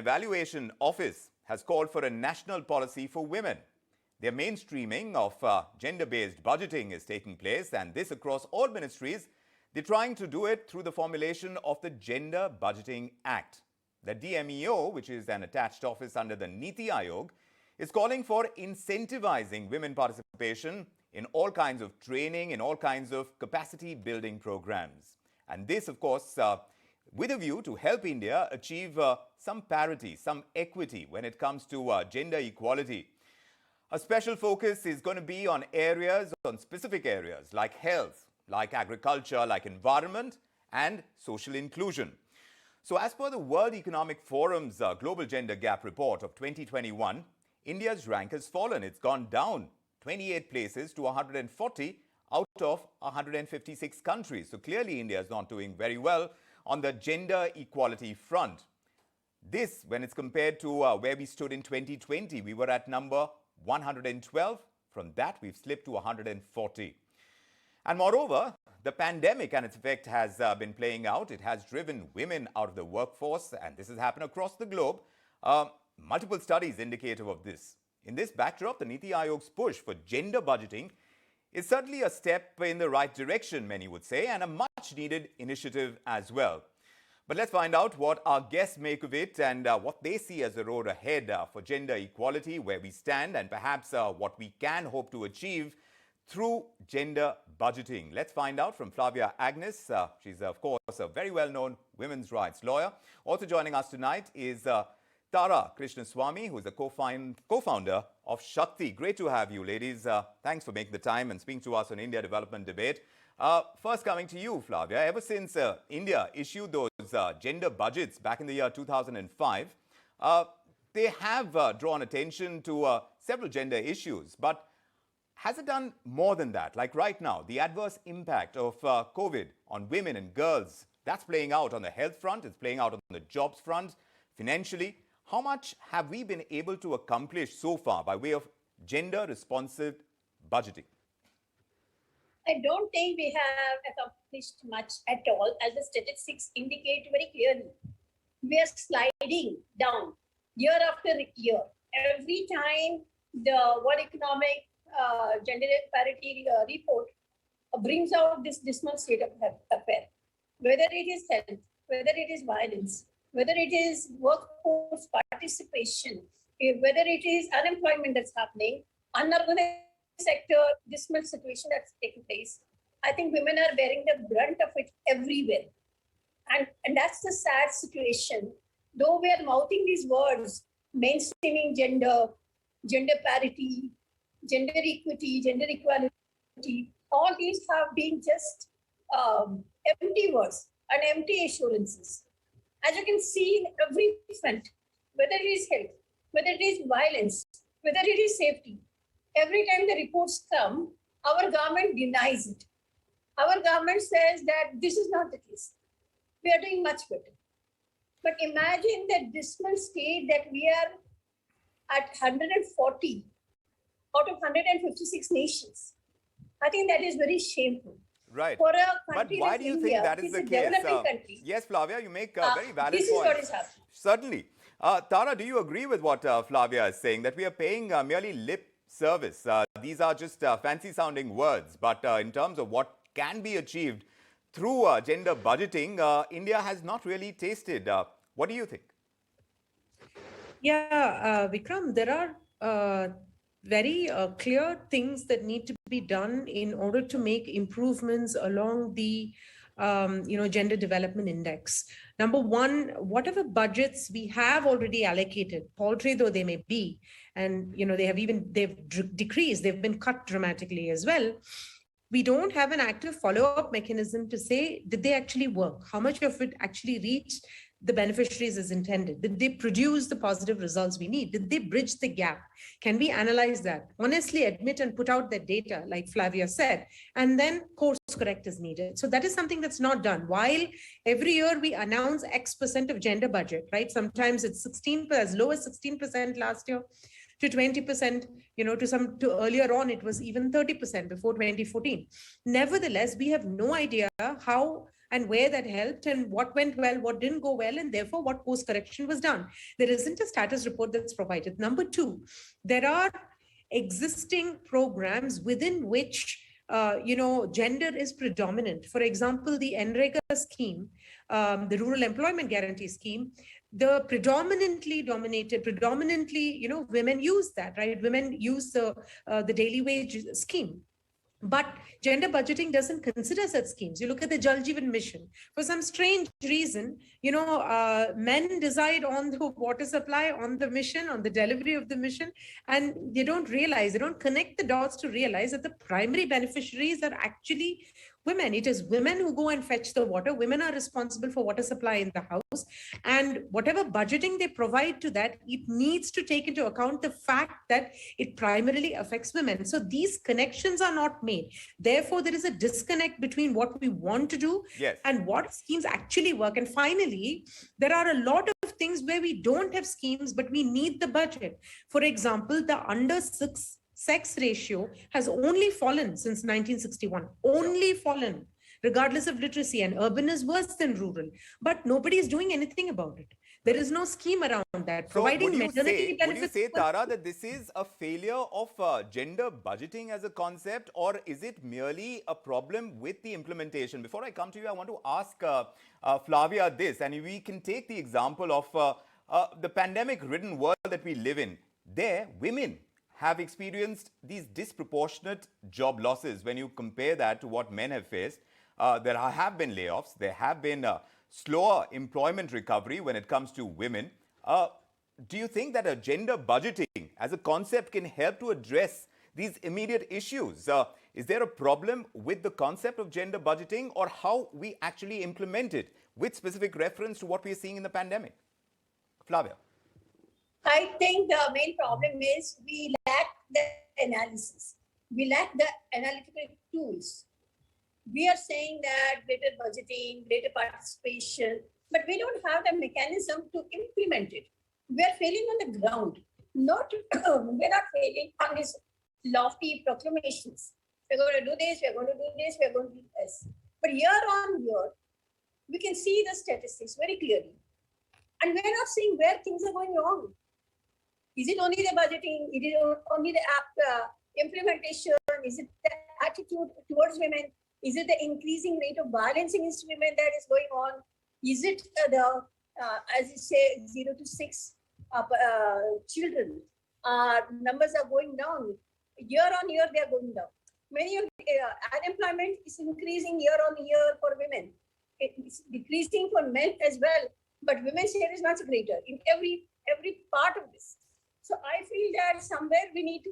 Evaluation Office has called for a national policy for women. Their mainstreaming of gender-based budgeting is taking place, and this across all ministries. They're trying to do it through the formulation of the Gender Budgeting Act. The DMEO, which is an attached office under the NITI Aayog, is calling for incentivizing women participation in all kinds of training, in all kinds of capacity building programs. And this, of course, with a view to help India achieve some parity, some equity when it comes to gender equality. A special focus is going to be on specific areas like health, like agriculture, like environment and social inclusion. So as per the World Economic Forum's Global Gender Gap Report of 2021, India's rank has fallen. It's gone down 28 places to 140 out of 156 countries. So clearly India is not doing very well on the gender equality front. This, when it's compared to where we stood in 2020, we were at number 112. From that, we've slipped to 140. And moreover, the pandemic and its effect has been playing out. It has driven women out of the workforce, and this has happened across the globe. Multiple studies indicative of this. In this backdrop, the NITI Aayog's push for gender budgeting is certainly a step in the right direction, many would say, and a much-needed initiative as well. But let's find out what our guests make of it and what they see as the road ahead for gender equality, where we stand, and perhaps what we can hope to achieve through gender budgeting. Let's find out from Flavia Agnes. She's, of course, a very well-known women's rights lawyer. Also joining us tonight is Krishnaswamy, who is the co-founder of Shakti. Great to have you, ladies. Thanks for making the time and speaking to us on India Development Debate. First coming to you, Flavia. Ever since India issued those gender budgets back in the year 2005, they have drawn attention to several gender issues. But has it done more than that? Like right now, the adverse impact of COVID on women and girls, that's playing out on the health front, it's playing out on the jobs front, financially. How much have we been able to accomplish so far by way of gender-responsive budgeting? I don't think we have accomplished much at all, as the statistics indicate very clearly. We are sliding down year after year. Every time the World Economic Gender Parity report brings out this dismal state of affair, whether it is health, whether it is violence, whether it is workforce participation, whether it is unemployment that's happening, unorganized sector, dismal situation that's taking place. I think women are bearing the brunt of it everywhere. And that's the sad situation. Though we are mouthing these words, mainstreaming gender, gender parity, gender equity, gender equality, all these have been just empty words and empty assurances. As you can see in every front, whether it is health, whether it is violence, whether it is safety, every time the reports come, our government denies it. Our government says that this is not the case. We are doing much better. But imagine the dismal state that we are at 140 out of 156 nations. I think that is very shameful. Right. For a country but why like do you India, think that is the case? Country, yes, Flavia, you make a very valid this point. Is what is happening. Certainly. Tara, do you agree with what Flavia is saying, that we are paying merely lip service? These are just fancy-sounding words, but in terms of what can be achieved through gender budgeting, India has not really tasted. What do you think? Yeah, Vikram, there are very clear things that need to be done in order to make improvements along the gender development index. Number one, whatever budgets we have already allocated, paltry though they may be, and they've decreased, they've been cut dramatically as well. We don't have an active follow-up mechanism to say, did they actually work? How much of it actually reached the beneficiaries as intended? Did they produce the positive results we need? Did they bridge the gap? Can we analyze that? Honestly admit and put out that data, like Flavia said, and then course correct as needed. So that is something that's not done. While every year we announce X% of gender budget, right? Sometimes it's 16%, as low as 16% last year, to 20%, to earlier on, it was even 30% before 2014. Nevertheless, we have no idea how and where that helped and what went well, what didn't go well, and therefore what course correction was done. There isn't a status report that's provided. Number two, there are existing programs within which gender is predominant. For example, the NREGA scheme, the Rural Employment Guarantee Scheme, the predominantly, women use that, right? Women use the daily wage scheme. But gender budgeting doesn't consider such schemes. You look at the Jal Jeevan Mission. For some strange reason, men decide on the water supply, on the mission, on the delivery of the mission, and they don't connect the dots to realize that the primary beneficiaries are actually women. It is women who go and fetch the water. Women are responsible for water supply in the house. And whatever budgeting they provide to that, it needs to take into account the fact that it primarily affects women. So these connections are not made. Therefore, there is a disconnect between what we want to do and what schemes actually work. And finally, there are a lot of things where we don't have schemes, but we need the budget. For example, the under 6 sex ratio has only fallen since 1961, fallen, regardless of literacy, and urban is worse than rural. But nobody is doing anything about it. There is no scheme around that. Providing maternity benefits. Would you say, Tara, that this is a failure of gender budgeting as a concept, or is it merely a problem with the implementation? Before I come to you, I want to ask Flavia this, and we can take the example of the pandemic-ridden world that we live in. There, women have experienced these disproportionate job losses when you compare that to what men have faced. There have been layoffs. There have been slower employment recovery when it comes to women. Do you think that a gender budgeting as a concept can help to address these immediate issues? Is there a problem with the concept of gender budgeting, or how we actually implement it with specific reference to what we are seeing in the pandemic? Flavia. I think the main problem is we lack the analysis. We lack the analytical tools. We are saying that greater budgeting, greater participation, but we don't have the mechanism to implement it. We are failing on the ground. We're not failing on these lofty proclamations. We're going to do this, we're going to do this, we're going to do this. But year on year, we can see the statistics very clearly. And we're not seeing where things are going wrong. Is it only the budgeting? Is it only the implementation? Is it the attitude towards women? Is it the increasing rate of violence against women that is going on? Is it as you say, 0 to 6 children? Numbers are going down. Year on year, they are going down. Many of unemployment is increasing year on year for women. It's decreasing for men as well, but women's share is much greater in every part of this. So I feel that somewhere we need to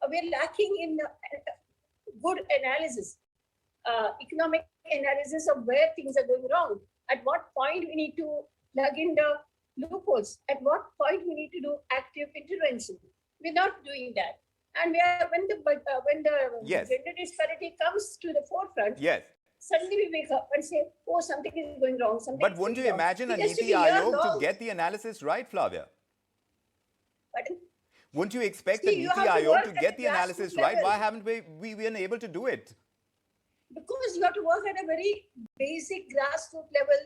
we're lacking in good analysis, economic analysis of where things are going wrong. At what point we need to plug in the loopholes. At what point we need to do active intervention. We're not doing that. And when the gender disparity comes to the forefront, suddenly we wake up and say, oh, something is going wrong. But wouldn't you imagine a NITI Aayog to get the analysis right, Flavia? Pardon? Wouldn't you expect the NITI Aayog to get the analysis right? Why haven't we been able to do it? Because you have to work at a very basic grassroots level,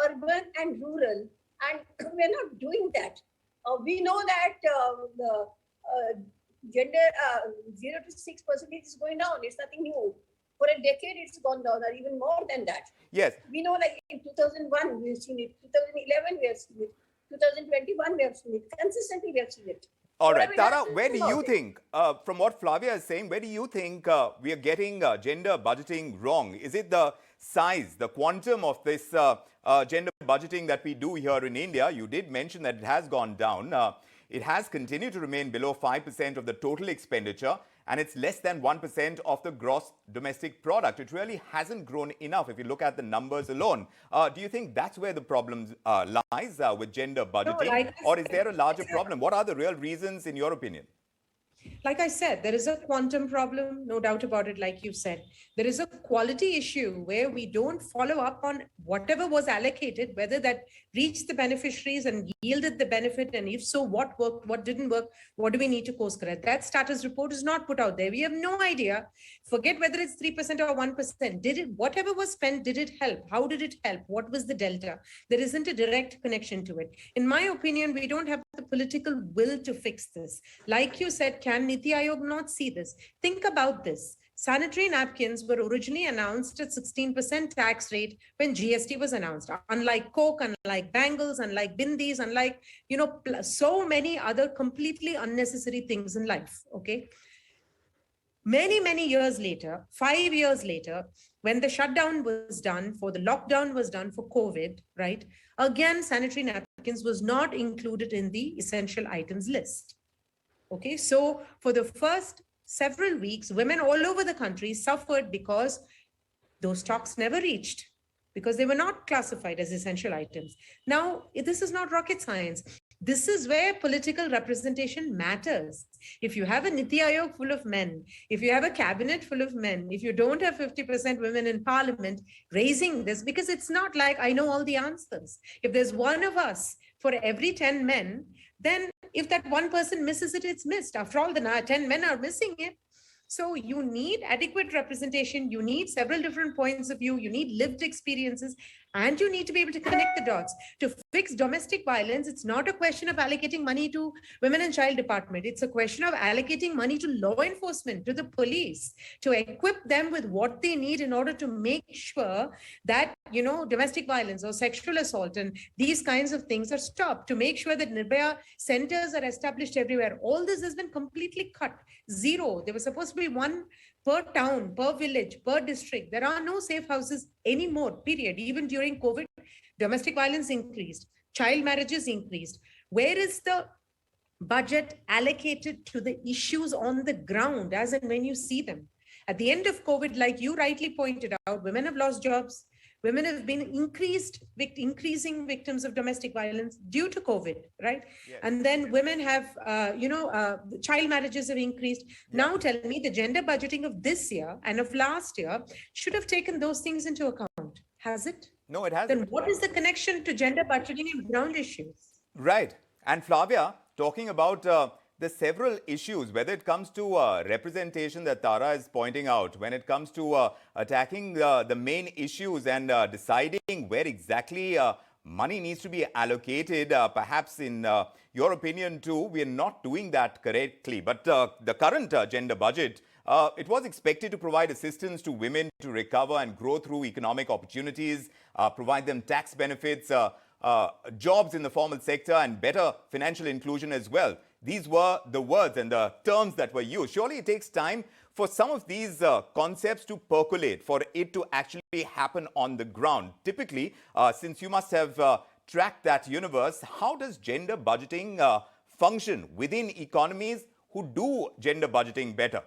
urban and rural, and we're not doing that. We know that the gender 0 to 6% is going down. It's nothing new. For a decade, it's gone down, or even more than that. Yes. We know, like in 2001, we've seen it. 2011, we have seen it. 2021, we have seen it. Consistently, we have seen it. All right, Tara, where do you think, from what Flavia is saying, where do you think we are getting gender budgeting wrong? Is it the size, the quantum of this gender budgeting that we do here in India? You did mention that it has gone down. It has continued to remain below 5% of the total expenditure, and it's less than 1% of the gross domestic product. It really hasn't grown enough if you look at the numbers alone. Do you think that's where the problem lies with gender budgeting? Or is there a larger problem? What are the real reasons in your opinion? Like I said, there is a quantum problem, no doubt about it, like you said. There is a quality issue where we don't follow up on whatever was allocated, whether that reached the beneficiaries and yielded the benefit, and if so, what worked, what didn't work, what do we need to course correct. That status report is not put out there. We have no idea. Forget whether it's 3% or 1%. Did it, whatever was spent, did it help? How did it help? What was the delta? There isn't a direct connection to it. In my opinion, we don't have the political will to fix this. Like you said, can NITI Aayog not see this? Think about this. Sanitary napkins were originally announced at 16% tax rate when GST was announced. Unlike Coke, unlike bangles, unlike bindis, unlike, so many other completely unnecessary things in life, okay? Many years later, 5 years later, when the shutdown was done, for the lockdown was done for COVID, right? Again, sanitary napkins was not included in the essential items list. Okay, so for the first several weeks, women all over the country suffered because those stocks never reached, because they were not classified as essential items. Now, this is not rocket science. This is where political representation matters. If you have a NITI Aayog full of men, if you have a cabinet full of men, if you don't have 50% women in parliament raising this, because it's not like I know all the answers. If there's one of us for every 10 men, then if that one person misses it, it's missed. After all, the 10 men are missing it. So you need adequate representation. You need several different points of view. You need lived experiences, and you need to be able to connect the dots. To fix domestic violence, it's not a question of allocating money to Women and Child Department. It's a question of allocating money to law enforcement, to the police, to equip them with what they need in order to make sure that, domestic violence or sexual assault and these kinds of things are stopped, to make sure that Nirbhaya centers are established everywhere. All this has been completely cut. Zero. There was supposed to be one per town, per village, per district. There are no safe houses anymore, period. Even during COVID, domestic violence increased, child marriages increased. Where is the budget allocated to the issues on the ground as and when you see them? At the end of COVID, like you rightly pointed out, women have lost jobs. Women have been increasing victims of domestic violence due to COVID, right? Yes. And then women have, child marriages have increased. Yes. Now tell me, the gender budgeting of this year and of last year should have taken those things into account. Has it? No, it hasn't. Then what is the connection to gender budgeting and ground issues? Right. And Flavia, talking about the several issues, whether it comes to representation that Tara is pointing out, when it comes to attacking the main issues and deciding where exactly money needs to be allocated, perhaps in your opinion too, we are not doing that correctly. But the current gender budget, it was expected to provide assistance to women to recover and grow through economic opportunities, provide them tax benefits, jobs in the formal sector, and better financial inclusion as well. These were the words and the terms that were used. Surely it takes time for some of these concepts to percolate, for it to actually happen on the ground. Typically, since you must have tracked that universe, how does gender budgeting function within economies who do gender budgeting better?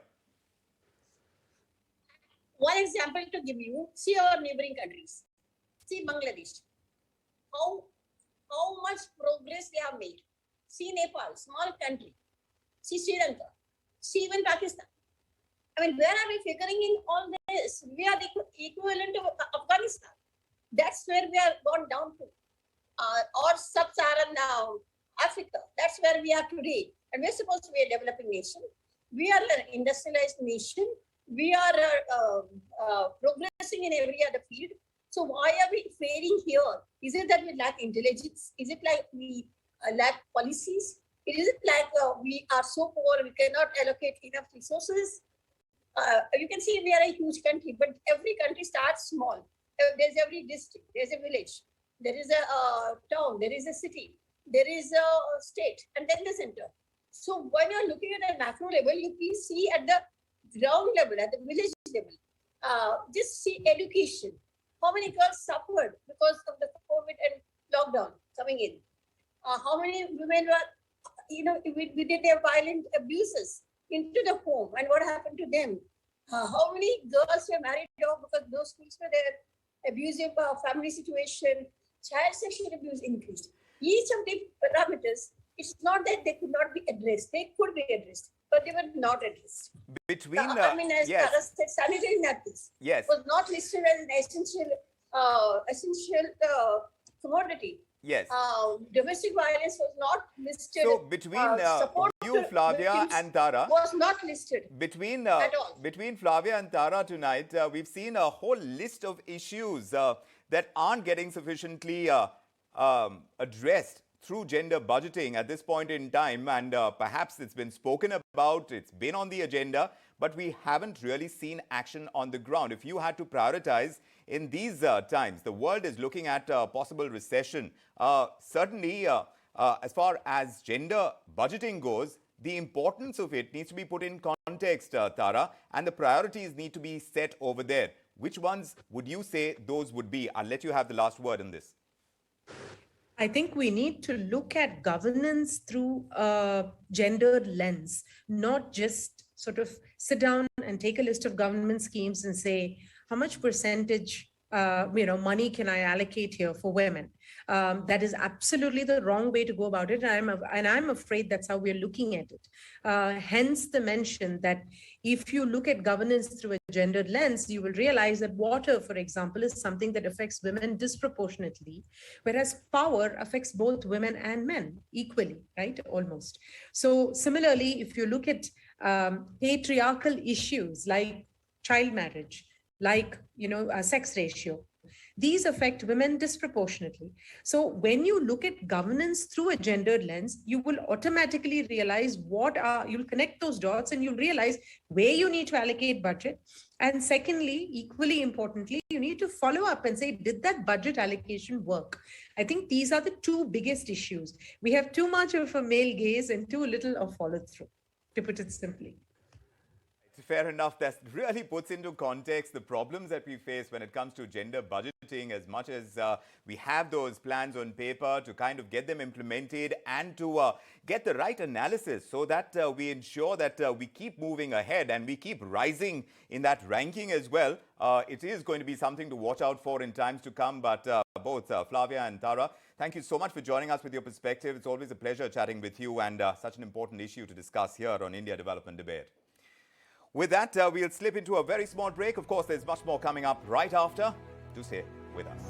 One example to give you, see our neighboring countries. See Bangladesh. How much progress they have made. See Nepal, small country. See Sri Lanka. See even Pakistan. I mean, where are we figuring in all this? We are the equivalent of Afghanistan. That's where we are gone down to. Or sub-Saharan Africa. That's where we are today. And we're supposed to be a developing nation. We are an industrialized nation. We are progressing in every other field. So why are we failing here? Is it that we lack intelligence? Is it like we lack policies? Is it like we are so poor we cannot allocate enough resources? You can see we are a huge country, but every country starts small. There's every district, there's a village, there is a town, there is a city, there is a state, and then the center. So when you're looking at a macro level, you please see at the ground level, at the village level, just see education. How many girls suffered because of the COVID and lockdown coming in? How many women were, we did their violent abuses into the home, and what happened to them? How many girls were married off because those schools were there? Abusive family situation, child sexual abuse increased. Each of the parameters It's not that they could not be addressed. They could be addressed, but they were not addressed. Between, I mean, as yes, Tara said, sanitary napkins yes, was not listed as an essential commodity. yes. Domestic violence was not listed. So between Support you, to Flavia, victims and Tara, was not listed between at all. between Flavia and Tara tonight, we've seen a whole list of issues that aren't getting sufficiently addressed through gender budgeting at this point in time, and perhaps it's been spoken about, it's been on the agenda, but we haven't really seen action on the ground. If you had to prioritize in these times, the world is looking at a possible recession. Certainly, as far as gender budgeting goes, the importance of it needs to be put in context, Tara, and the priorities need to be set over there. Which ones would you say those would be? I'll let you have the last word on this. I think we need to look at governance through a gendered lens, not just sort of sit down and take a list of government schemes and say, how much percentage money can I allocate here for women? That is absolutely the wrong way to go about it. And I'm afraid that's how we're looking at it. Hence the mention that if you look at governance through a gendered lens, you will realize that water, for example, is something that affects women disproportionately, whereas power affects both women and men equally, right? Almost. So similarly, if you look at patriarchal issues like child marriage, like sex ratio, these affect women disproportionately. So when you look at governance through a gendered lens, you will automatically realize you'll connect those dots and you'll realize where you need to allocate budget. And secondly, equally importantly, you need to follow up and say, did that budget allocation work? I think these are the two biggest issues. We have too much of a male gaze and too little of follow through, to put it simply. Fair enough. That really puts into context the problems that we face when it comes to gender budgeting, as much as we have those plans on paper to kind of get them implemented and to get the right analysis so that we ensure that we keep moving ahead and we keep rising in that ranking as well. It is going to be something to watch out for in times to come. But both Flavia and Tara, thank you so much for joining us with your perspective. It's always a pleasure chatting with you, and such an important issue to discuss here on India Development Debate. With that, we'll slip into a very small break. Of course, there's much more coming up right after. Do stay with us.